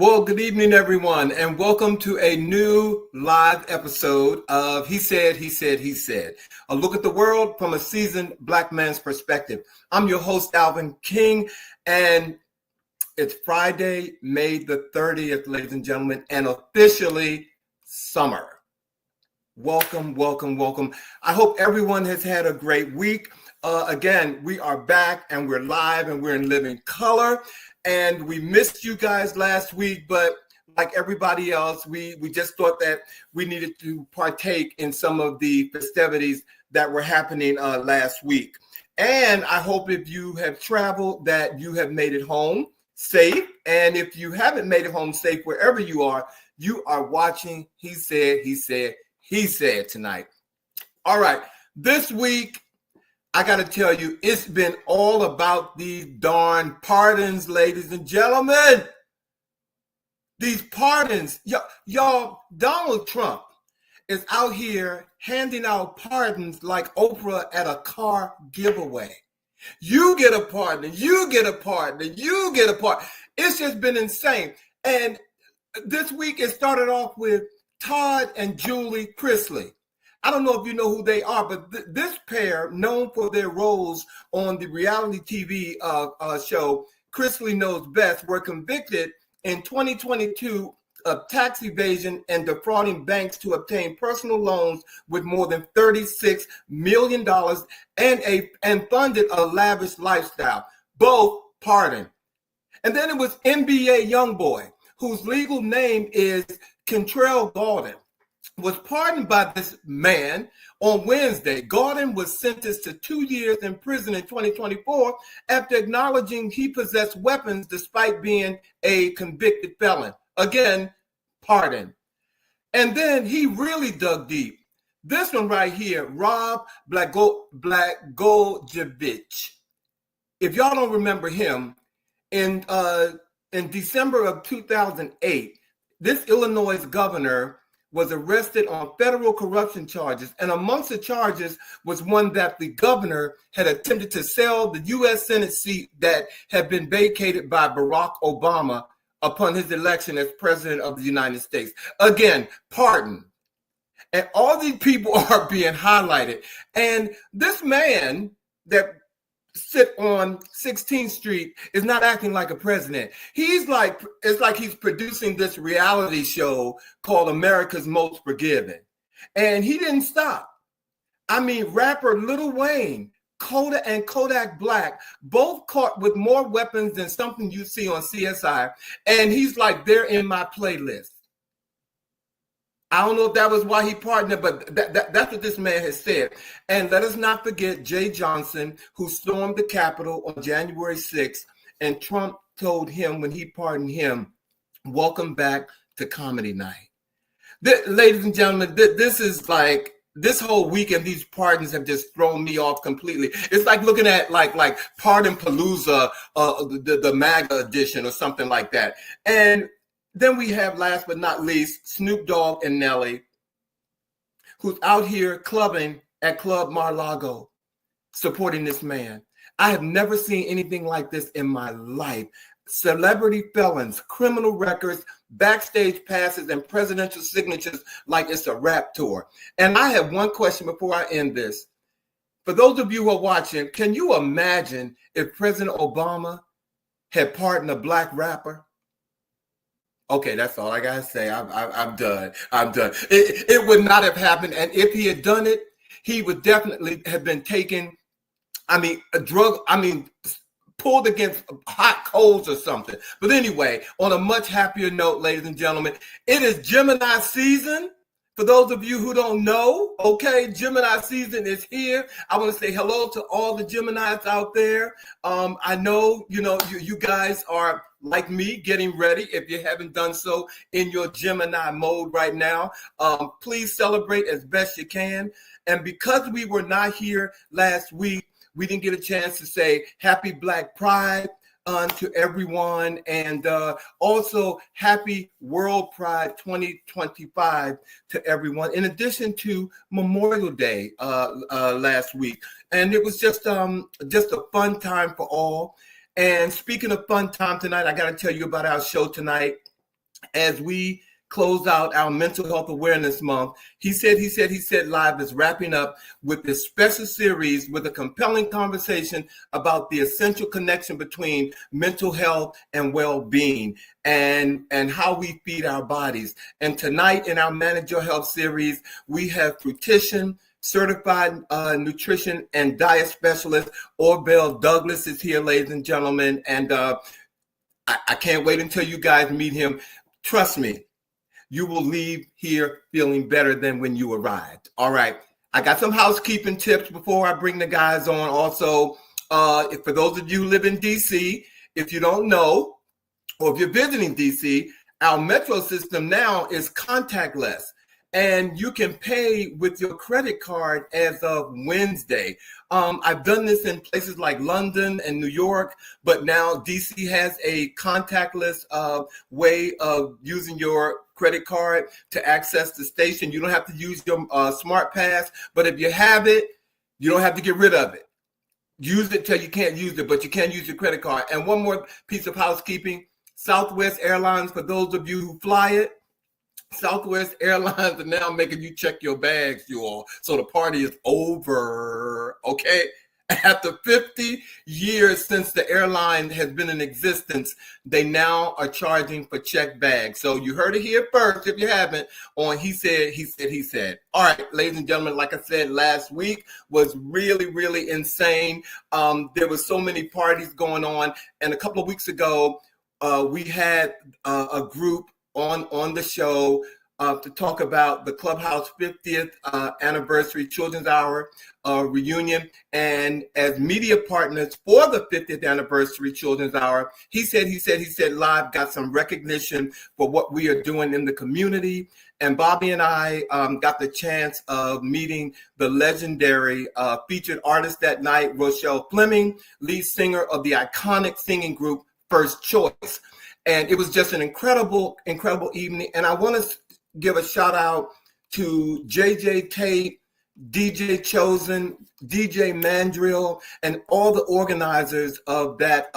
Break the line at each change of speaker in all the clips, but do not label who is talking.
Well, good evening, everyone, and welcome to a new live episode of He Said, He Said, He Said, a look at the world from a seasoned Black man's perspective. I'm your host, Alvin King, and it's Friday, May the 30th, ladies and gentlemen, and officially summer. Welcome, welcome, welcome. I hope everyone has had a great week. Again, we are back and we're live and we're in living color. And we missed you guys last week, but like everybody else, we just thought that we needed to partake in some of the festivities that were happening last week. And I hope if you have traveled that you have made it home safe. And if you haven't made it home safe, wherever you are watching He Said, He Said, He Said tonight. All right, this week, I got to tell you, it's been all about these darn pardons, ladies and gentlemen. These pardons. Y'all, Donald Trump is out here handing out pardons like Oprah at a car giveaway. You get a pardon, you get a pardon, you get a pardon. It's just been insane. And this week it started off with Todd and Julie Chrisley. I don't know if you know who they are, but this pair, known for their roles on the reality TV show Chrisley Knows Best, were convicted in 2022 of tax evasion and defrauding banks to obtain personal loans with more than $36 million and funded a lavish lifestyle. Both pardoned. And then it was NBA Youngboy, whose legal name is Kentrell Gaulden, was pardoned by this man on Wednesday. Gaulden was sentenced to 2 years in prison in 2024 after acknowledging he possessed weapons despite being a convicted felon. Again, pardon. And then he really dug deep. This one right here, Rob Blagojevich. If y'all don't remember him, in December of 2008, this Illinois governor was arrested on federal corruption charges. And amongst the charges was one that the governor had attempted to sell the U.S. Senate seat that had been vacated by Barack Obama upon his election as president of the United States. Again, pardon. And all these people are being highlighted. And this man that sit on 16th Street is not acting like a president. It's like he's producing this reality show called America's Most Forgiven. And he didn't stop. I mean, rapper Lil Wayne, Kodak and Kodak Black, both caught with more weapons than something you see on CSI. And he's like, they're in my playlist. I don't know if that was why he pardoned, but that's what this man has said. And let us not forget Jay Johnson, who stormed the Capitol on January 6th, and Trump told him when he pardoned him, welcome back to comedy night. Ladies and gentlemen, this is like, this whole weekend, these pardons have just thrown me off completely. It's like looking at like Pardon Palooza, the MAGA edition or something like that. And then we have, last but not least, Snoop Dogg and Nelly, who's out here clubbing at Club Mar-a-Lago, supporting this man. I have never seen anything like this in my life. Celebrity felons, criminal records, backstage passes, and presidential signatures like it's a rap tour. And I have one question before I end this. For those of you who are watching, can you imagine if President Obama had pardoned a black rapper? Okay, that's all I gotta say. I'm done. I'm done. It would not have happened. And if he had done it, he would definitely have been taken, pulled against hot coals or something. But anyway, on a much happier note, ladies and gentlemen, it is Gemini season. For those of you who don't know, okay, Gemini season is here. I want to say hello to all the Geminis out there. I know, you guys are like me, getting ready. If you haven't done so in your Gemini mode right now, please celebrate as best you can. And because we were not here last week, we didn't get a chance to say happy Black Pride to everyone, and also happy World Pride 2025 to everyone, in addition to Memorial Day last week. And it was just a fun time for all. And speaking of fun time tonight, I got to tell you about our show tonight. as we close out our Mental Health Awareness Month. He said Live is wrapping up with this special series with a compelling conversation about the essential connection between mental health and well-being and how we feed our bodies. And tonight in our Manage Your Health series, we have Frutition, certified nutrition and diet specialist Orvel Douglas is here, ladies and gentlemen. And I can't wait until you guys meet him. Trust me, you will leave here feeling better than when you arrived. All right. I got some housekeeping tips before I bring the guys on. Also, for those of you who live in DC, if you don't know, or if you're visiting DC, our metro system now is contactless. And you can pay with your credit card as of Wednesday. I've done this in places like London and New York, but now DC has a contactless way of using your credit card to access the station. You don't have to use your smart pass, but if you have it, you don't have to get rid of it. Use it till you can't use it, but you can use your credit card. And one more piece of housekeeping, Southwest Airlines, for those of you who fly it, Southwest Airlines are now making you check your bags, you all. So the party is over, okay? After 50 years since the airline has been in existence, they now are charging for checked bags. So you heard it here first, if you haven't, on He Said. All right, ladies and gentlemen, like I said, last week was really, really insane. There was so many parties going on. And a couple of weeks ago, we had a group on the show to talk about the Clubhouse 50th anniversary Children's Hour reunion. And as media partners for the 50th anniversary Children's Hour, He Said Live got some recognition for what we are doing in the community. And Bobby and I got the chance of meeting the legendary featured artist that night, Rochelle Fleming, lead singer of the iconic singing group First Choice. And it was just an incredible evening. And I want to give a shout out to JJ Tate, DJ Chosen, DJ Mandrill, and all the organizers of that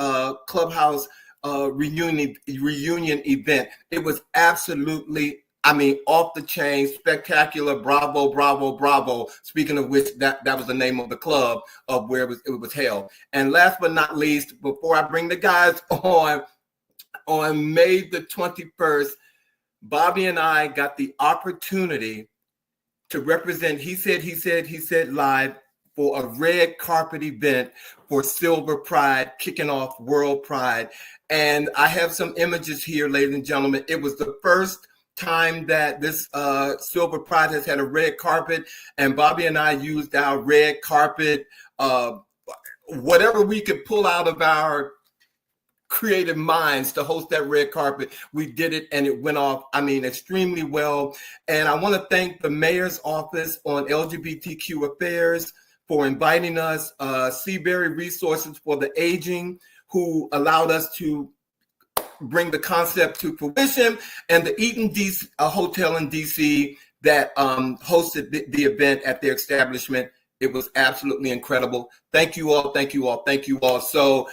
Clubhouse reunion event. It was absolutely, off the chain, spectacular, bravo, bravo, bravo. Speaking of which, that was the name of the club of where it was held. And last but not least, before I bring the guys on May the 21st, Bobby and I got the opportunity to represent He Said Live for a red carpet event for Silver Pride, kicking off World Pride. And I have some images here, ladies and gentlemen. It was the first time that this Silver Pride has had a red carpet, and Bobby and I used our red carpet, whatever we could pull out of our creative minds to host that red carpet. We did it, and it went off, extremely well. And I want to thank the mayor's office on LGBTQ affairs for inviting us, Seabury Resources for the Aging, who allowed us to bring the concept to fruition, and the Eaton DC, a hotel in DC that hosted the event at their establishment. It was absolutely incredible. Thank you all. Thank you all. Thank you all. So,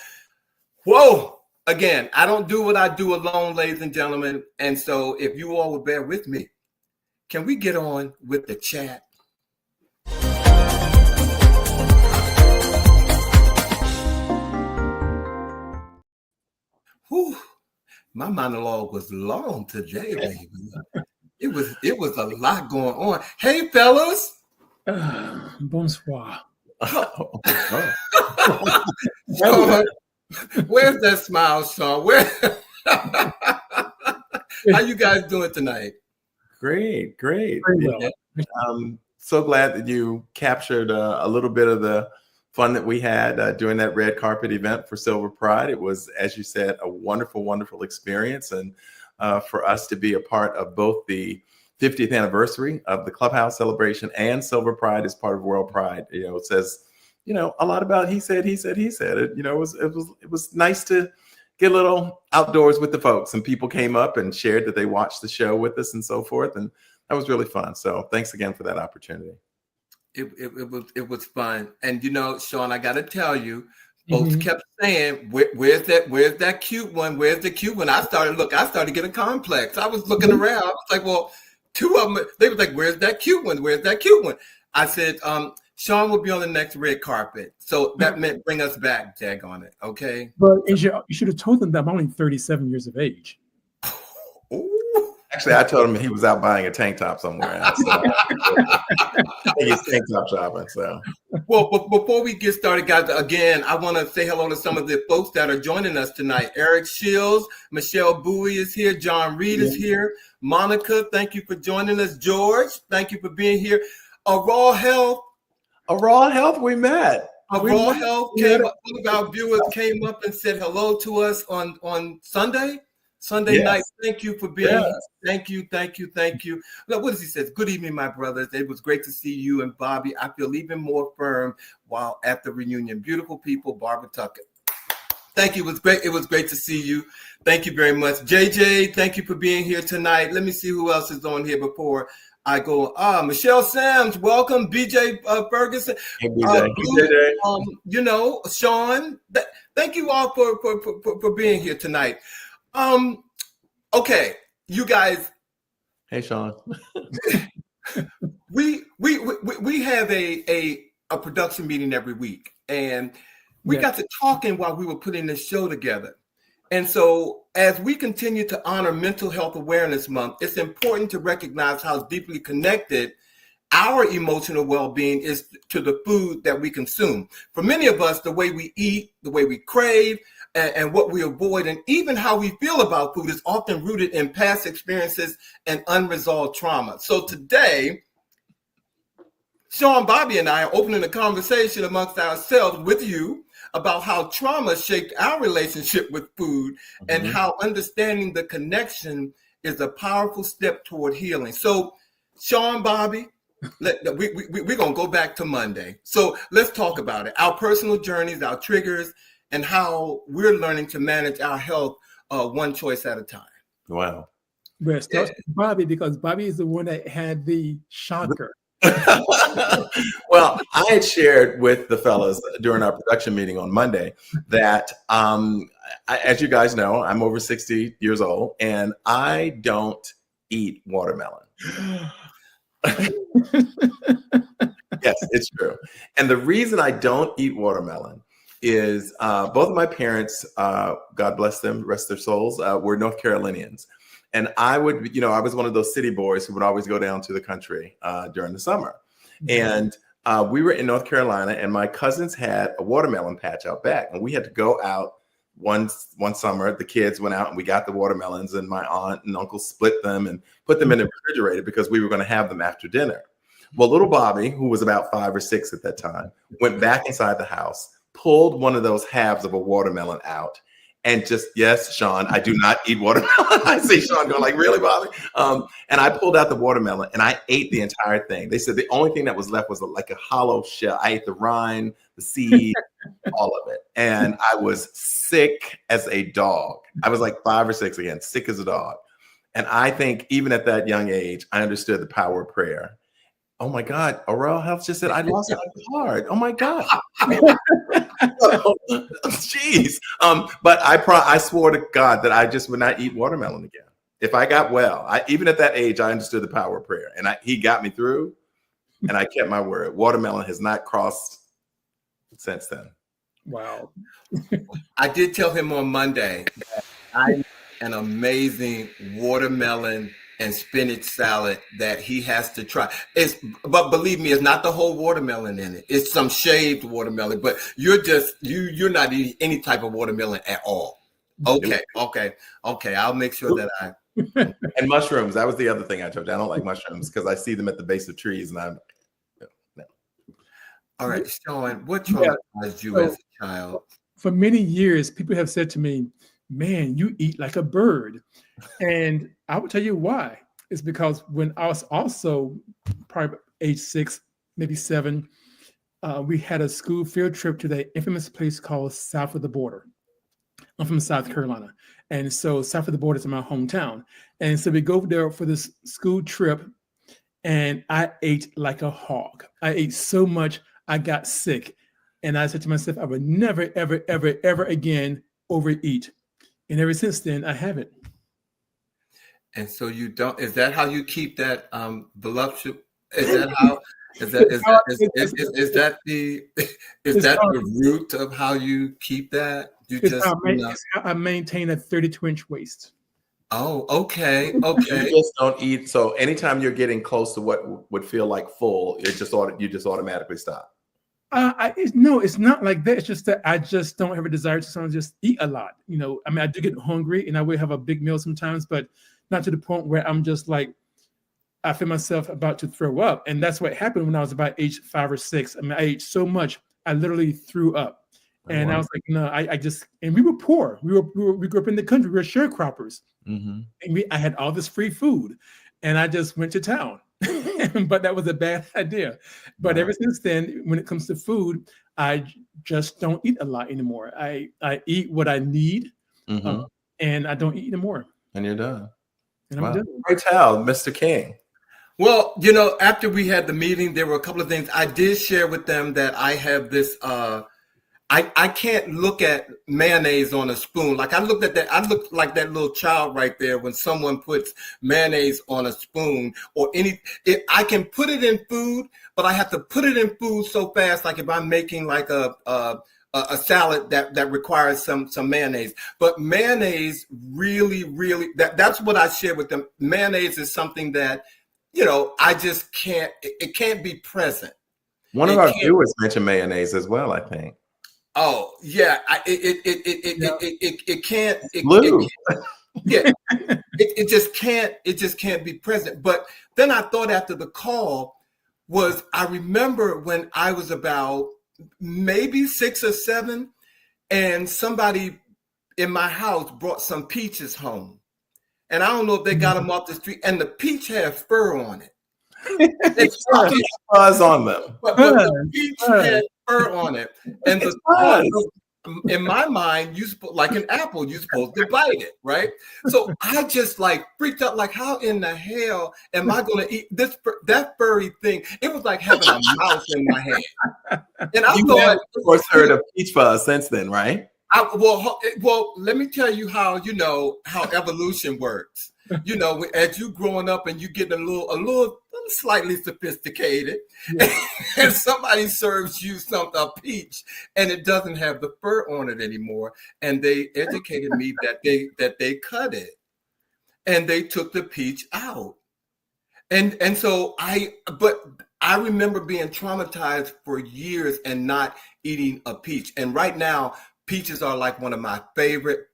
whoa. Again, I don't do what I do alone, ladies and gentlemen. And so if you all will bear with me, can we get on with the chat? Whew. My monologue was long today, baby. It was a lot going on. Hey, fellas.
Bonsoir.
Where's that smile, Sean? How you guys doing tonight?
Great.
Very well.
I'm so glad that you captured a little bit of the fun that we had during that red carpet event for Silver Pride. It was, as you said, a wonderful, wonderful experience. And for us to be a part of both the 50th anniversary of the Clubhouse celebration and Silver Pride as part of World Pride, it says, a lot about he said. It was nice to get a little outdoors with the folks, and people came up and shared that they watched the show with us and so forth. And that was really fun. So thanks again for that opportunity.
It was fun. And, Sean, I got to tell you, Folks kept saying, where's that cute one? Where's the cute one? I started getting complex. I was looking around. I was like, well, two of them, they was like, where's that cute one? Where's that cute one? I said, Sean will be on the next red carpet. So that meant bring us back, Jag on it. Okay.
But you should have told them that I'm only 37 years of age.
Ooh.
Actually, I told him he was out buying a tank top somewhere. So. I think he's tank top shopping. So,
well, before we get started, guys, again, I want to say hello to some of the folks that are joining us tonight. Eric Shields, Michelle Bowie is here, John Reed is here, Monica, thank you for joining us. George, thank you for being here. Raw Health,
we met.
Raw Health came up. One of our viewers came up and said hello to us on Sunday night. Thank you for being here. Thank you. Look, what does he say? Good evening, my brothers. It was great to see you and Bobby. I feel even more firm while at the reunion. Beautiful people, Barbara Tucker. Thank you. It was great to see you. Thank you very much. JJ, thank you for being here tonight. Let me see who else is on here before I go. Michelle Sams, welcome. BJ Ferguson.
Hey, BJ.
Sean. Thank you all for being here tonight. Okay, you guys.
Hey, Sean.
we have a production meeting every week, and we got to talking while we were putting this show together. And so as we continue to honor Mental Health Awareness Month, it's important to recognize how deeply connected our emotional well-being is to the food that we consume. For many of us, the way we eat, the way we crave, and what we avoid, and even how we feel about food is often rooted in past experiences and unresolved trauma. So today, Sean, Bobby, and I are opening a conversation amongst ourselves with you about how trauma shaped our relationship with food and how understanding the connection is a powerful step toward healing. So, Sean, Bobby, we're going to go back to Monday. So let's talk about it. Our personal journeys, our triggers, and how we're learning to manage our health one choice at a time.
Wow.
Well, it starts with Bobby, because Bobby is the one that had the shocker.
Well, I had shared with the fellas during our production meeting on Monday that, as you guys know, I'm over 60 years old, and I don't eat watermelon. Yes, it's true. And the reason I don't eat watermelon is both of my parents, God bless them, rest their souls, were North Carolinians. And I was one of those city boys who would always go down to the country during the summer. And we were in North Carolina, and my cousins had a watermelon patch out back. And we had to go out one summer. The kids went out and we got the watermelons, and my aunt and uncle split them and put them in the refrigerator because we were going to have them after dinner. Well, little Bobby, who was about 5 or 6 at that time, went back inside the house, pulled one of those halves of a watermelon out, and just, yes, Sean, I do not eat watermelon. I see Sean going like, really, Bobby? And I pulled out the watermelon and I ate the entire thing. They said the only thing that was left was like a hollow shell. I ate the rind, the seed, all of it. And I was sick as a dog. I was like 5 or 6 again, sick as a dog. And I think even at that young age, I understood the power of prayer. Oh my God, Orvel Health just said I lost my card. Oh my God. Jeez. But I swore to God that I just would not eat watermelon again. If I got well, even at that age, I understood the power of prayer. And he got me through, and I kept my word. Watermelon has not crossed since then.
Wow.
I did tell him on Monday that I made an amazing watermelon and spinach salad that he has to try. But believe me, it's not the whole watermelon in it. It's some shaved watermelon, but you're not eating any type of watermelon at all. Okay. I'll make sure that I.
And mushrooms. That was the other thing I told you. I don't like mushrooms because I see them at the base of trees, and I'm. No.
All right, Sean, what traumatized you as a child?
For many years, people have said to me, man, you eat like a bird. And I will tell you why. It's because when I was also probably age 6, maybe 7, we had a school field trip to the infamous place called South of the Border. I'm from South Carolina. And so South of the Border is my hometown. And so we go there for this school trip, and I ate like a hog. I ate so much, I got sick. And I said to myself, I would never, ever, ever, ever again overeat. And ever since then, I haven't.
And so you don't, is that how you keep that voluptuous? Is that how, is that, is that, is that the, is that the root of how you keep that? You just,
it's how I maintain a 32-inch waist.
Oh, okay. Okay.
You just don't eat. So anytime you're getting close to what would feel like full, you just automatically stop.
No, it's not like that. It's just that I just don't have a desire to just eat a lot. You know, I mean, I do get hungry and I will have a big meal sometimes, but not to the point where I'm just like, I feel myself about to throw up. And that's what happened when I was about age 5 or 6. I mean, I ate so much, I literally threw up. And I was like, no, I just, and we were poor. We grew up in the country. We were sharecroppers.
Mm-hmm.
And I had all this free food and I just went to town. But that was a bad idea. But ever since then, when it comes to food, I just don't eat a lot anymore. I eat what I need, and I don't eat anymore.
And you're done.
And I'm done.
Great tell, Mr. King.
Well, you know, after we had the meeting, there were a couple of things I did share with them that I have this. I can't look at mayonnaise on a spoon. Like I looked at that. I looked like that little child right there when someone puts mayonnaise on a spoon or I can put it in food, but I have to put it in food so fast. Like if I'm making like a salad that requires some mayonnaise, but mayonnaise really, that's what I share with them. Mayonnaise is something that, you know, I just can't, it can't be present.
One of our viewers mentioned mayonnaise as well, I think.
Oh yeah, it can't. It just can't be present. But then I thought after the call I remember when I was about maybe 6 or 7, and somebody in my house brought some peaches home, and I don't know if they got them off the street, and the peach had fur on it.
It's fuzz on them,
but the peach had fur on it, and in my mind, like an apple, you're supposed to bite it, right? So I just like freaked out, like how in the hell am I going to eat that furry thing? It was like having a mouse in my hand, and I thought,
of course, heard of peach fuzz since then, right?
Well, let me tell you how evolution works. You know, as you growing up and you get a little slightly sophisticated, and somebody serves you a peach, and it doesn't have the fur on it anymore, and they educated me that they cut it, and they took the peach out, and so I remember being traumatized for years and not eating a peach, and right now peaches are like one of my favorite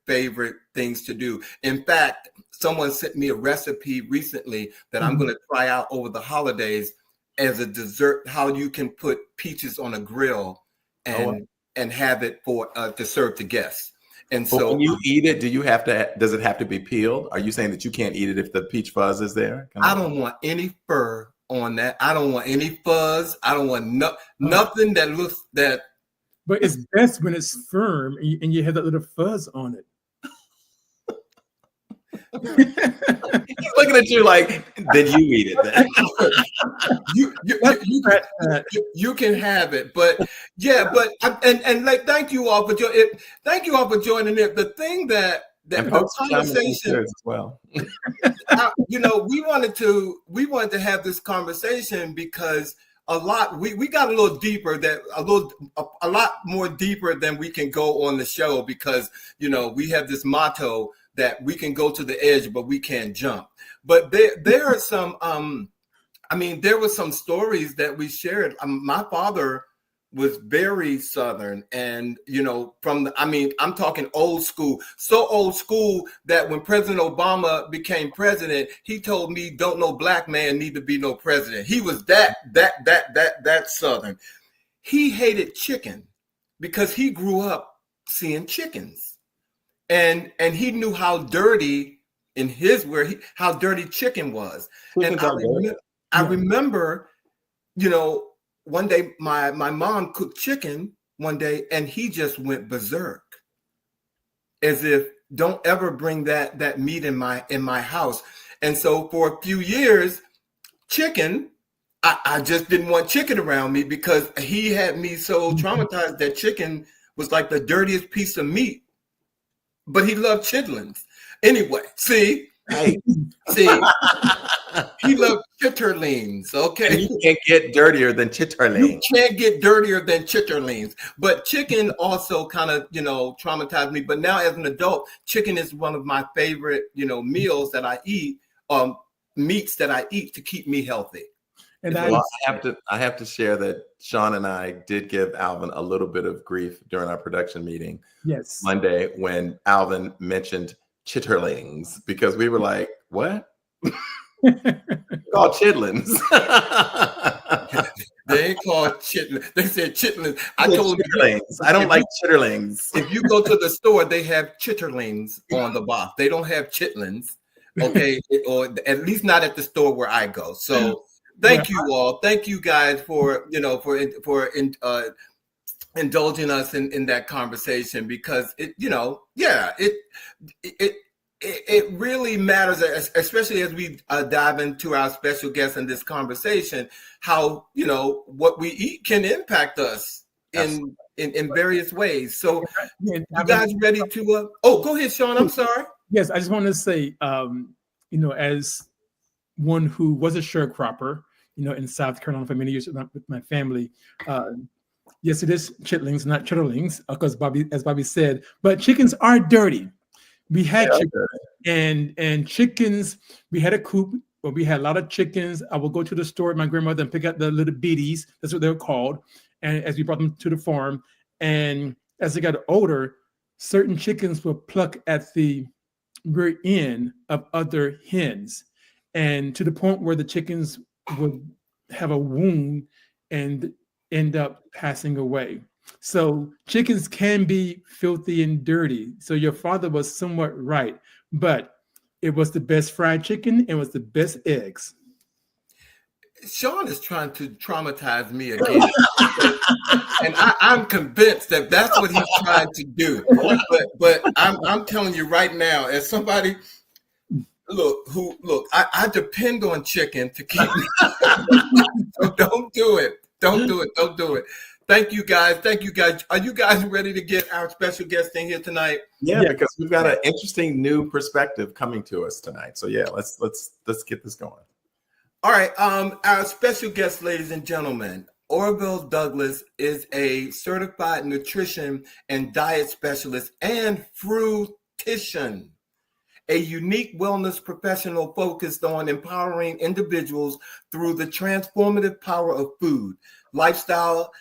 things to do. In fact, someone sent me a recipe recently that I'm going to try out over the holidays as a dessert, how you can put peaches on a grill and have it to serve to guests. And so
when you eat it, does it have to be peeled? Are you saying that you can't eat it if the peach fuzz is there?
I don't want any fur on that. I don't want any fuzz. I don't want nothing that looks that.
But it's best when it's firm and you have that little fuzz on it.
He's looking at you like, then you eat
it. You can have it, but and like thank you all for joining. Thank you all for joining it. The thing that the conversation
as well.
You know, we wanted to have this conversation because we got a little deeper a lot more deeper than we can go on the show because, you know, we have this motto that we can go to the edge, but we can't jump. But there are some, there were some stories that we shared. My father was very Southern and, you know, I'm talking old school, so old school that when President Obama became president, he told me, don't no black man need to be no president. He was that Southern. He hated chicken because he grew up seeing chickens and he knew how dirty how dirty chicken was. And I remember, you know, one day my mom cooked chicken one day and he just went berserk as if don't ever bring that meat in my house. And so for a few years, chicken I just didn't want chicken around me because he had me so traumatized that chicken was like the dirtiest piece of meat. But he loved chitlins. Anyway, see,
Hey.
he loved chitterlings. Okay,
And you can't get dirtier than
you
chitterling.
can't get dirtier than chitterlings. But chicken also kind of, traumatized me. But now as an adult, chicken is one of my favorite, meals that I eat, meats that I eat to keep me healthy.
And
Well, I have to share that Sean and I did give Alvin a little bit of grief during our production meeting
yes,
Monday when Alvin mentioned chitterlings because we were like, what? Called chitlins.
They ain't called chitlins. They said chitlins. I
They're
told you,
chitterlings. I don't like chitterlings.
if you go to the store, they have chitterlings on the box. They don't have chitlins, okay? Or at least not at the store where I go. So thank you all. Thank you guys for indulging us in that conversation because it really matters, especially as we dive into our special guest in this conversation, how what we eat can impact us in various ways. So you guys ready to go ahead, Sean, I'm sorry.
Yes, I just want to say, as one who was a sharecropper, in South Carolina for many years with my family, yes, it is chitlings, not chitterlings, because as Bobby said, but chickens are dirty. We had chickens and chickens. We had a coop where we had a lot of chickens. I would go to the store with my grandmother and pick up the little biddies. That's what they were called. And as we brought them to the farm, and as they got older, certain chickens would pluck at the rear end of other hens, and to the point where the chickens would have a wound and end up passing away. So chickens can be filthy and dirty. So your father was somewhat right, but it was the best fried chicken. It was the best eggs.
Sean is trying to traumatize me again. And I'm convinced that that's what he's trying to do. But I'm telling you right now, as somebody, I depend on chicken to keep me. So don't do it. Don't do it. Don't do it. Thank you guys. Are you guys ready to get our special guest in here tonight?
Yeah, because we've got an interesting new perspective coming to us tonight. So yeah, let's get this going.
All right. Our special guest, ladies and gentlemen, Orvel Douglas is a certified nutrition and diet specialist and Frutition, a unique wellness professional focused on empowering individuals through the transformative power of food, lifestyle,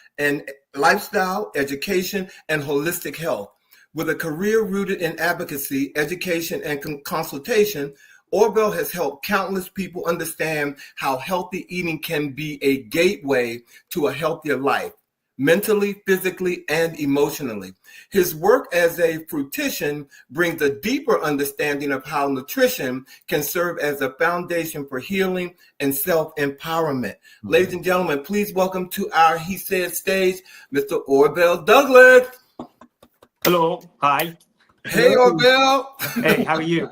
education, and holistic health. With a career rooted in advocacy, education, and consultation, Orvel has helped countless people understand how healthy eating can be a gateway to a healthier life, mentally, physically, and emotionally. His work as a Frutitian brings a deeper understanding of how nutrition can serve as a foundation for healing and self-empowerment. Mm-hmm. Ladies and gentlemen, please welcome to our He Said stage, Mr. Orvel Douglas.
Hello. Hi.
Hey, Orvel.
Hey, how are you?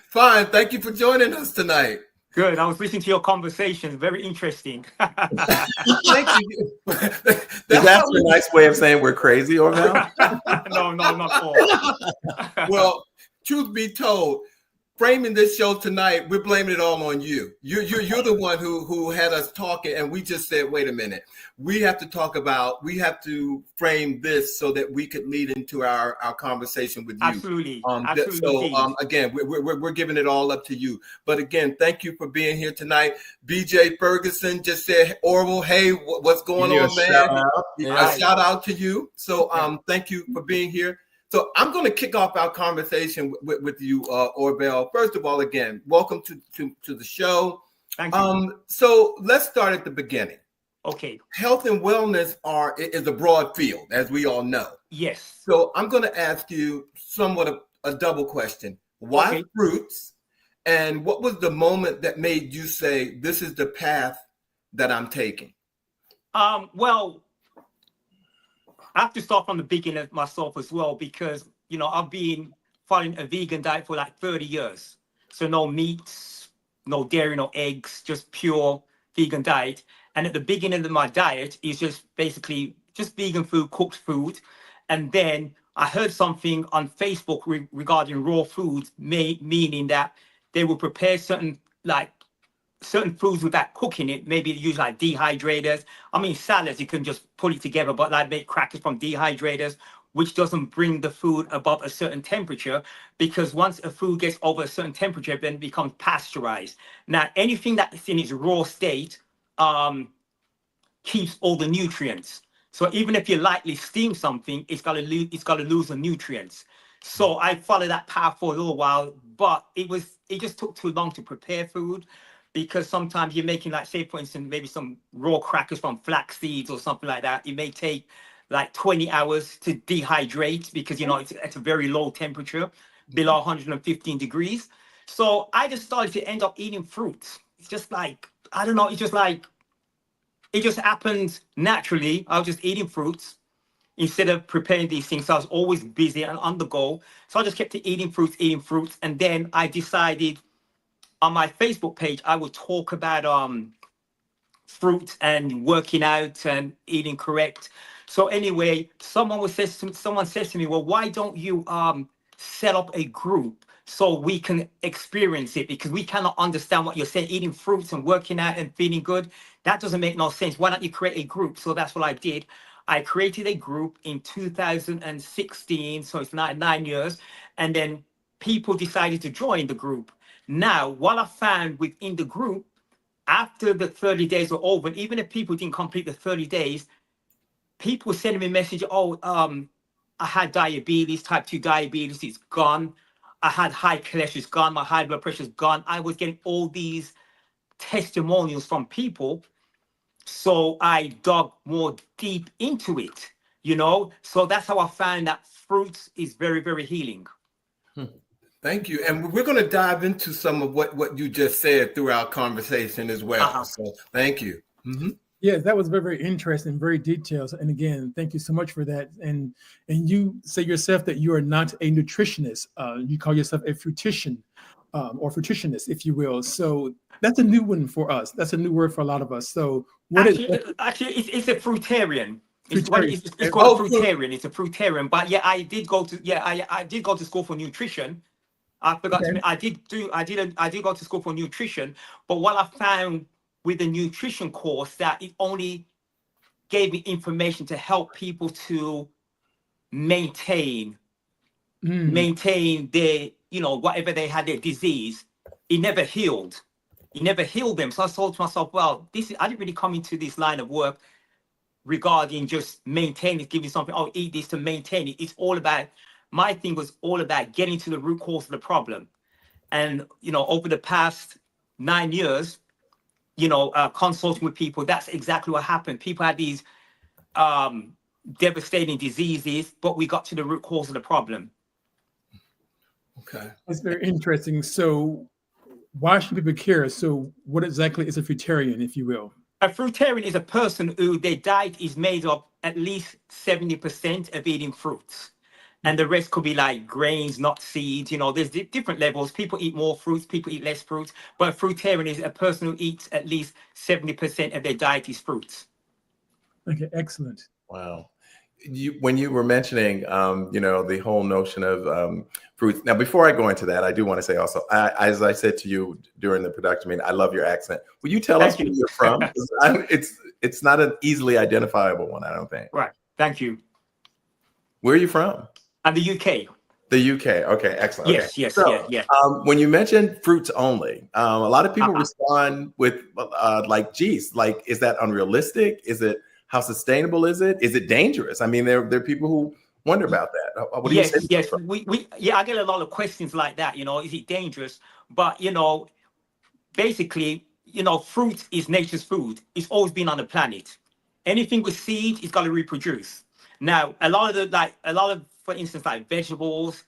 Fine. Thank you for joining us tonight.
Good. I was listening to your conversation. Very interesting.
Thank you.
That's a nice way of saying we're crazy, Orvel?
No, not at all.
Well, truth be told, framing this show tonight, we're blaming it all on you. You're the one who had us talking, and we just said, wait a minute, we have to frame this so that we could lead into our conversation with you.
Absolutely.
So again, we're giving it all up to you. But again, thank you for being here tonight. BJ Ferguson just said, Orvel, hey, what's going on, man? A shout out to you. So thank you for being here. So I'm going to kick off our conversation with you, Orvel. First of all, again, welcome to the show.
Thank you.
So let's start at the beginning.
Okay.
Health and wellness is a broad field, as we all know.
Yes.
So I'm going to ask you somewhat of a double question. Why fruits? And what was the moment that made you say, this is the path that I'm taking?
Well, I have to start from the beginning myself as well, because, I've been following a vegan diet for like 30 years. So no meats, no dairy, no eggs, just pure vegan diet. And at the beginning of my diet is just basically just vegan food, cooked food. And then I heard something on Facebook regarding raw foods, meaning that they will prepare certain foods without cooking it. Maybe use like dehydrators. I mean, salads, you can just put it together, but like make crackers from dehydrators, which doesn't bring the food above a certain temperature, because once a food gets over a certain temperature, then it becomes pasteurized. Now, anything that's in its raw state keeps all the nutrients. So even if you lightly steam something, it's got to lose the nutrients. So I followed that path for a little while, but it just took too long to prepare food, because sometimes you're making, like, say for instance, maybe some raw crackers from flax seeds or something like that. It may take like 20 hours to dehydrate, because it's at a very low temperature, below 115 degrees. So I just started to end up eating fruits. It's just like, I don't know, it just happened naturally. I was just eating fruits instead of preparing these things. So I was always busy and on the go. So I just kept eating fruits. And then I decided on my Facebook page, I would talk about fruit and working out and eating correct. So anyway, someone says to me, well, why don't you set up a group so we can experience it? Because we cannot understand what you're saying, eating fruits and working out and feeling good. That doesn't make no sense. Why don't you create a group? So that's what I did. I created a group in 2016. So it's 9 years. And then people decided to join the group. Now, what I found within the group, after the 30 days were over, even if people didn't complete the 30 days, people were sending me a message, I had diabetes, type 2 diabetes, it's gone. I had high cholesterol, it's gone. My high blood pressure is gone. I was getting all these testimonials from people. So I dug more deep into it, So that's how I found that fruits is very, very healing.
Thank you. And we're going to dive into some of what you just said through our conversation as well. So thank you. Mm-hmm.
Yeah, that was very, very interesting, very detailed. And again, thank you so much for that. And you say yourself that you are not a nutritionist. You call yourself a Frutition or Frutitionist, if you will. So that's a new one for us. That's a new word for a lot of us. So
actually, it's a Frutarian. It's called a Frutarian. It's a Frutarian. But yeah, I did go to school for nutrition. I forgot to. I did go to school for nutrition. But what I found with the nutrition course, that it only gave me information to help people to maintain their, whatever they had, their disease. It never healed. It never healed them. So I thought to myself, well, I didn't really come into this line of work regarding just maintaining, giving something, eat this to maintain it. It's all about, my thing was all about getting to the root cause of the problem. And, over the past 9 years, consulting with people, that's exactly what happened. People had these devastating diseases, but we got to the root cause of the problem.
Okay.
That's very interesting. So why should people care? So what exactly is a Frutarian, if you will?
A Frutarian is a person who their diet is made of at least 70% of eating fruits. And the rest could be like grains, not seeds. There's different levels. People eat more fruits, people eat less fruits. But a Frutarian is a person who eats at least 70% of their diet is fruits. Okay,
excellent.
Wow. When you were mentioning, the whole notion of fruits. Now, before I go into that, I do want to say also, as I said to you during the production meeting, I love your accent. Will you tell us where you're from? It's not an easily identifiable one, I don't think.
Right. Thank you.
Where are you from?
I'm the UK.
The UK. Okay, excellent.
Yes,
okay.
yes,
so,
yeah.
When you mentioned fruits only, a lot of people respond with geez, is that unrealistic? Is it, how sustainable is it? Is it dangerous? I mean, there are people who wonder about that. What do you say?
Yes. I get a lot of questions like that. Is it dangerous? But basically, fruit is nature's food. It's always been on the planet. Anything with seed is got to reproduce. Now, a lot of, for instance, like vegetables,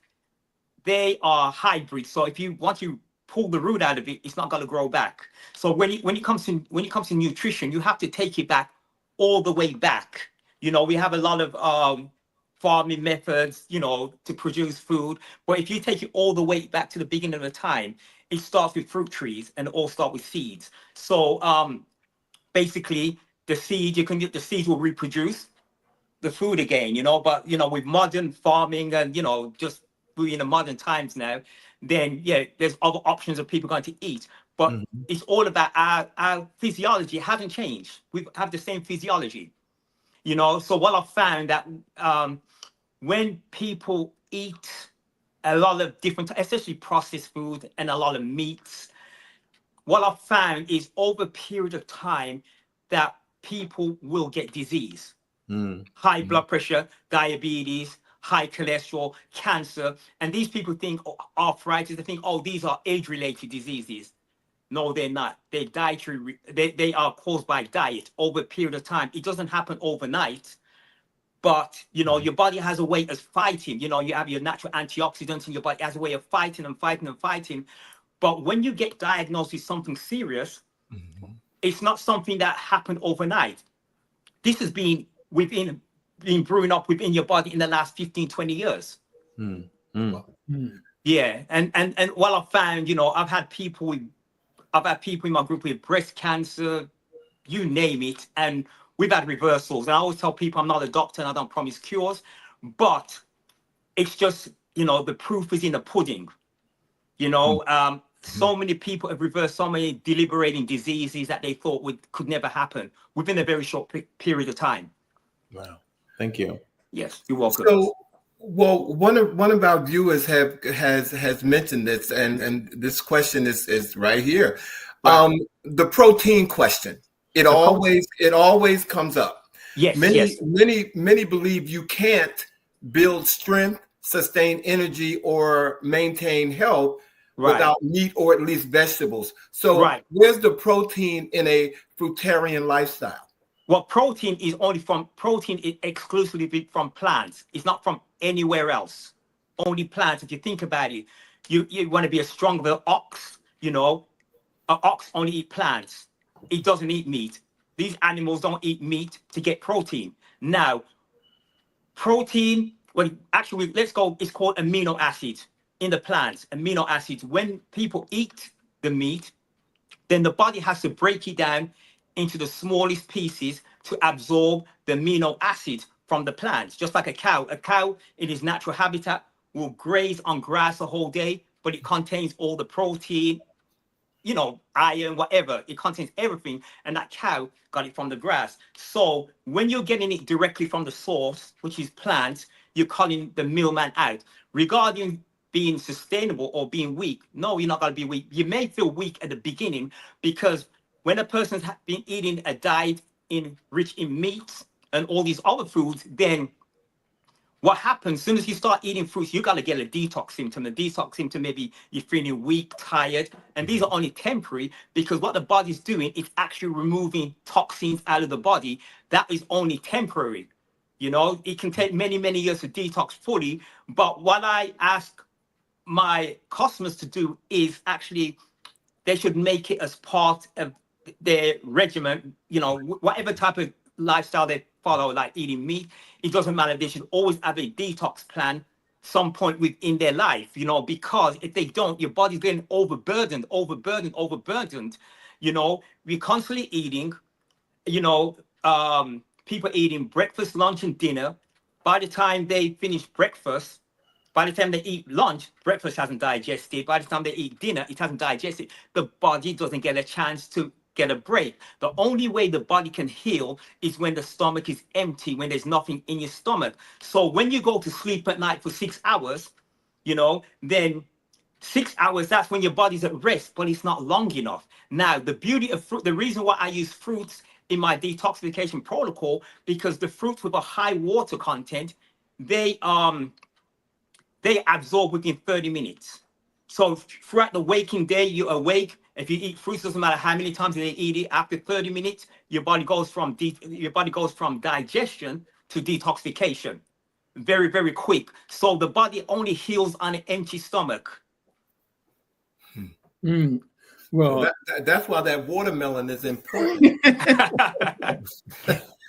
they are hybrids. So once you pull the root out of it, it's not going to grow back. So when it comes to nutrition, you have to take it back all the way back. We have a lot of farming methods, to produce food. But if you take it all the way back to the beginning of the time, it starts with fruit trees and it all starts with seeds. So basically the seed, you can get the seeds will reproduce the food again, but with modern farming and just we're in the modern times now, then there's other options of people going to eat. But it's all about our physiology hasn't changed. We have the same physiology, so what I've found that when people eat a lot of different, especially processed food and a lot of meats, what I've found is over a period of time that people will get disease. High blood pressure, diabetes, high cholesterol, cancer. And these people think arthritis, they think, these are age-related diseases. No, they're not. They're dietary, they are caused by diet over a period of time. It doesn't happen overnight, but your body has a way of fighting. You have your natural antioxidants in your body, has a way of fighting and fighting and fighting. But when you get diagnosed with something serious, it's not something that happened overnight. This has been brewing up within your body in the last 15, 20 years. Yeah. And what I've found, I've had people in my group with breast cancer, you name it, and we've had reversals. And I always tell people I'm not a doctor and I don't promise cures, but it's just, the proof is in the pudding. So many people have reversed so many debilitating diseases that they thought could never happen within a very short period of time.
Wow. Thank you.
Yes, you're welcome.
So, well, one of our viewers has mentioned this, and this question is right here.
Right.
The protein question. It always comes up.
Yes.
Many believe you can't build strength, sustain energy, or maintain health without meat or at least vegetables. So where's the protein in a fruitarian lifestyle?
Well, protein is exclusively from plants. It's not from anywhere else. Only plants. If you think about it, you want to be a stronger ox. An ox only eat plants. It doesn't eat meat. These animals don't eat meat to get protein. Now, protein, it's called amino acids in the plants. Amino acids. When people eat the meat, then the body has to break it down into the smallest pieces to absorb the amino acids from the plants. Just like a cow. A cow in its natural habitat will graze on grass the whole day, but it contains all the protein, iron, whatever. It contains everything, and that cow got it from the grass. So when you're getting it directly from the source, which is plants, you're calling the middleman out. Regarding being sustainable or being weak, no, you're not going to be weak. You may feel weak at the beginning because when a person's been eating a diet rich in meats and all these other foods, then what happens, as soon as you start eating fruits, you got to get a detox symptom. A detox symptom, maybe you're feeling weak, tired, and these are only temporary because what the body's doing is actually removing toxins out of the body. That is only temporary. It can take many, many years to detox fully. But what I ask my customers to do is actually, they should make it as part of their regimen, whatever type of lifestyle they follow, like eating meat, it doesn't matter. They should always have a detox plan some point within their life, because if they don't, your body's getting overburdened. We're constantly eating, people eating breakfast, lunch, and dinner. By the time they finish breakfast, by the time they eat lunch, breakfast hasn't digested. By the time they eat dinner, it hasn't digested. The body doesn't get a chance to get a break. The only way the body can heal is when the stomach is empty, when there's nothing in your stomach. So when you go to sleep at night for 6 hours, then 6 hours, that's when your body's at rest, but it's not long enough. Now, the beauty of fruit, the reason why I use fruits in my detoxification protocol, because the fruits with a high water content, they absorb within 30 minutes. So throughout the waking day, you're awake. If you eat fruits, doesn't matter how many times they eat it, after 30 minutes, your body goes from digestion to detoxification. Very, very quick. So the body only heals on an empty stomach.
Well, that's why that watermelon is important.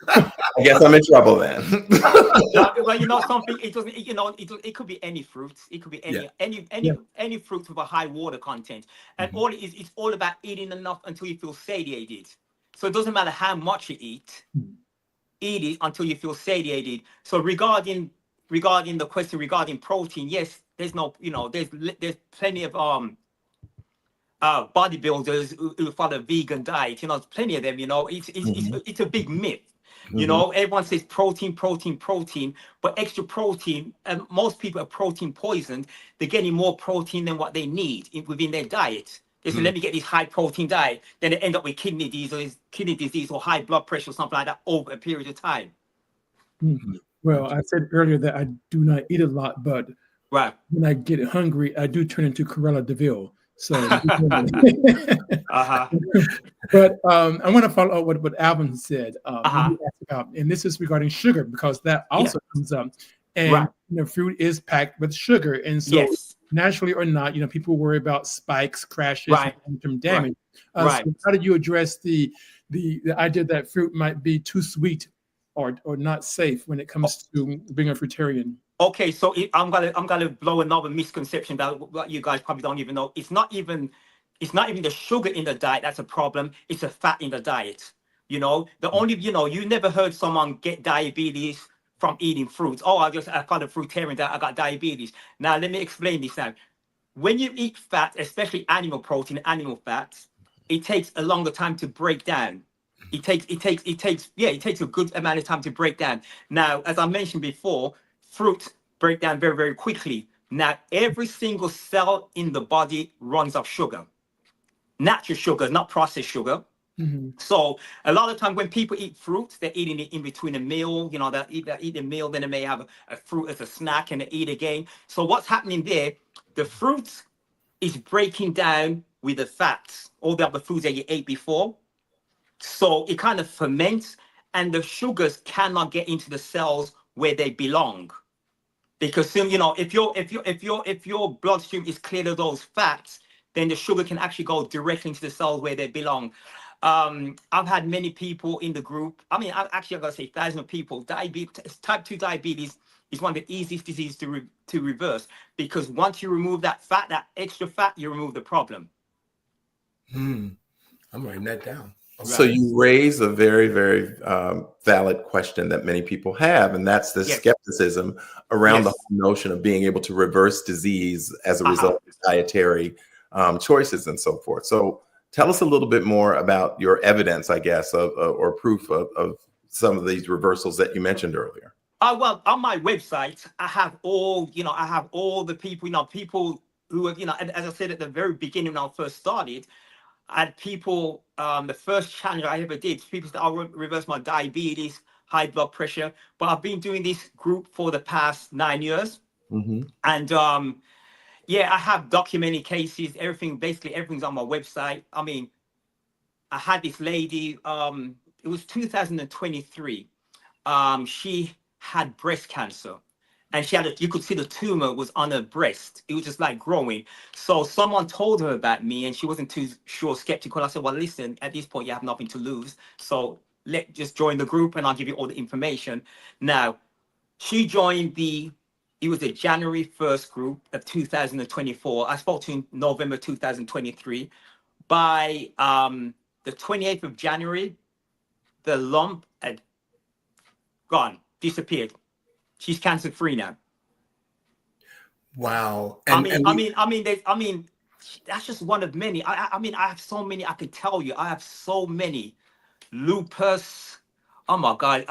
I guess I'm in trouble then.
Well, something, it doesn't, it could be any fruits. It could be any fruit with a high water content. And all it is, it's all about eating enough until you feel satiated. So it doesn't matter how much you eat it until you feel satiated. So regarding the question regarding protein, yes, there's no, there's plenty of bodybuilders who follow vegan diet. There's plenty of them. It's a big myth. Everyone says protein, but extra protein, and most people are protein poisoned. They're getting more protein than what they need within their diet. They say, let me get this high protein diet. Then they end up with kidney disease or high blood pressure or something like that over a period of time.
Well, I said earlier that I do not eat a lot, but when I get hungry, I do turn into Cruella de Vil. So, but I want to follow up what Alvin said about, and this is regarding sugar, because that also comes up. And fruit is packed with sugar, and so naturally or not, people worry about spikes, crashes, and long-term damage. So how did you address the idea that fruit might be too sweet or not safe when it comes to being a fruitarian?
Okay, so I'm gonna blow another misconception about what you guys probably don't even know. It's not even the sugar in the diet that's a problem. It's the fat in the diet. The only you never heard someone get diabetes from eating fruits. Oh, I found a fruitarian that I got diabetes. Now let me explain this now. When you eat fat, especially animal protein, animal fats, it takes a longer time to break down. It takes a good amount of time to break down. Now, as I mentioned before, fruit break down very, very quickly. Now, every single cell in the body runs off sugar. Natural sugar, not processed sugar. So a lot of time when people eat fruit, they're eating it in between a meal. They eat a meal, then they may have a fruit as a snack and they eat again. So what's happening there? The fruit is breaking down with the fats, all the other foods that you ate before. So it kind of ferments, and the sugars cannot get into the cells where they belong. Because if your bloodstream is clear of those fats, then the sugar can actually go directly into the cells where they belong. I've had many people in the group. I've got to say thousands of people. Type 2 diabetes is one of the easiest diseases to reverse, because once you remove that fat, that extra fat, you remove the problem.
I'm writing that down.
So you raise a very, very valid question that many people have, and that's the skepticism around the whole notion of being able to reverse disease as a result of dietary choices and so forth. So tell us a little bit more about your evidence, I guess, or proof of some of these reversals that you mentioned earlier.
Well, on my website, I have all the people, people who have, as I said at the very beginning when I first started, I had people, the first challenge I ever did, people said, I'll reverse my diabetes, high blood pressure. But I've been doing this group for the past 9 years. And I have documented cases, basically everything's on my website. I had this lady, it was 2023. She had breast cancer. And you could see the tumor was on her breast. It was just like growing. So someone told her about me and she wasn't too skeptical. I said, well, listen, at this point, you have nothing to lose. So just join the group and I'll give you all the information. Now, she joined it was the January 1st group of 2024. I spoke to her in November 2023. By the 28th of January, the lump had gone, disappeared. She's cancer free now.
Wow.
That's just one of many. I have so many I could tell you. I have so many. Lupus. Oh my God.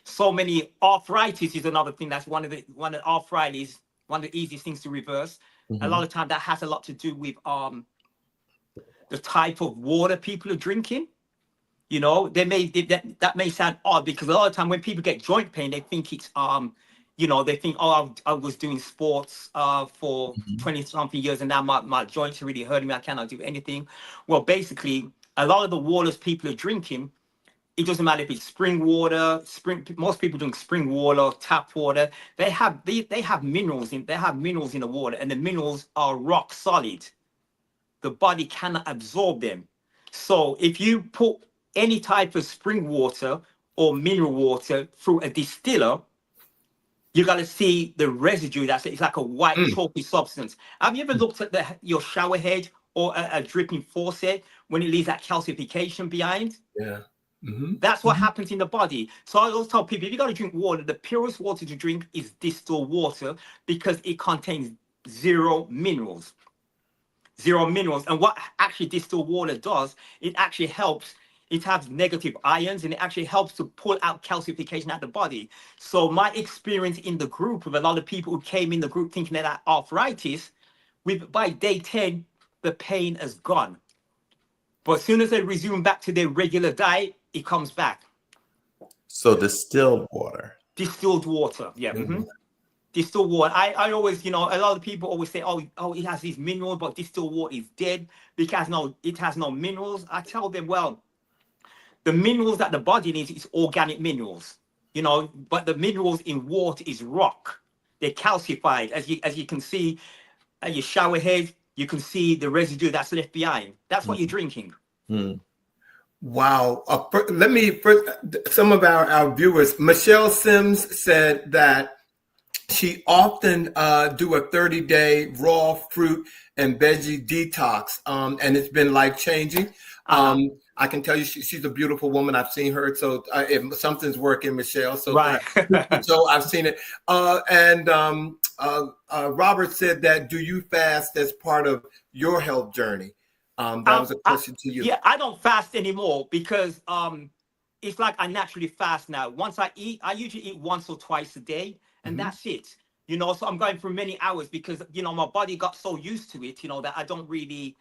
So many. Arthritis is another thing. That's one of the arthritis, one of the easiest things to reverse. A lot of time that has a lot to do with the type of water people are drinking. That may sound odd, because a lot of time when people get joint pain, they think it's they think, oh, I was doing sports for 20 something years and now my joints are really hurting me. I cannot do anything. Well, basically, a lot of the waters people are drinking, it doesn't matter if it's spring water, most people drink spring water, tap water. They have minerals in the water, and the minerals are rock solid. The body cannot absorb them. So if you put any type of spring water or mineral water through a distiller, you got to see the residue. It's like a white chalky substance. Have you ever looked at your shower head or a dripping faucet? when it leaves that calcification behind.
Yeah. Mm-hmm.
That's what happens in the body. So I always tell people, if you got to drink water, the purest water to drink is distilled water because it contains zero minerals. Zero minerals. And what actually distilled water does, it actually helps. It has negative ions and it actually helps to pull out calcification out of the body. So my experience in the group with a lot of people who came in the group thinking that arthritis, by day 10, the pain is gone. But as soon as they resume back to their regular diet, it comes back.
So distilled water.
Distilled water, yeah.
Mm-hmm.
Distilled water. I always, a lot of people always say, oh, it has these minerals, but distilled water is dead because it has no minerals. I tell them, well, the minerals that the body needs is organic minerals, but the minerals in water is rock. They're calcified. As you can see at your shower head, you can see the residue that's left behind. That's what you're drinking.
Mm.
Wow. Some of our viewers, Michelle Sims said that she often do a 30-day raw fruit and veggie detox, and it's been life-changing. I can tell you she's a beautiful woman. I've seen her, so if something's working, Michelle. So,
right.
So I've seen it. Robert said that, do you fast as part of your health journey? That was a question to you.
Yeah, I don't fast anymore because it's like I naturally fast now. Once I eat, I usually eat once or twice a day, and that's it. So I'm going through many hours because, my body got so used to it, that I don't really,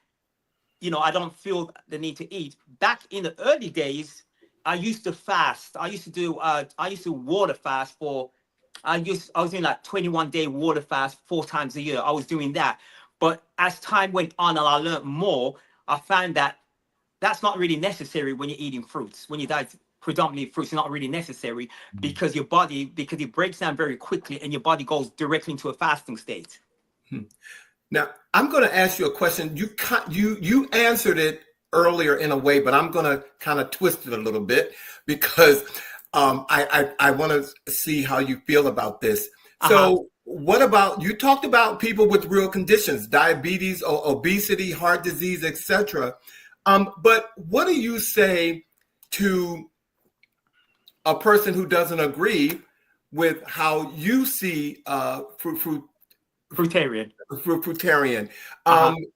I don't feel the need to eat. Back in the early days, I used to fast. I used to water fast I was doing like 21-day water fast 4 times a year. I was doing that. But as time went on and I learned more, I found that that's not really necessary when you're eating fruits. When you diet predominantly fruits, it's not really necessary because it breaks down very quickly and your body goes directly into a fasting state.
Now, I'm going to ask you a question. You answered it earlier in a way, but I'm going to kind of twist it a little bit because I want to see how you feel about this. So what about, you talked about people with real conditions, diabetes, obesity, heart disease, etc. But what do you say to a person who doesn't agree with how you see
Fruitarian.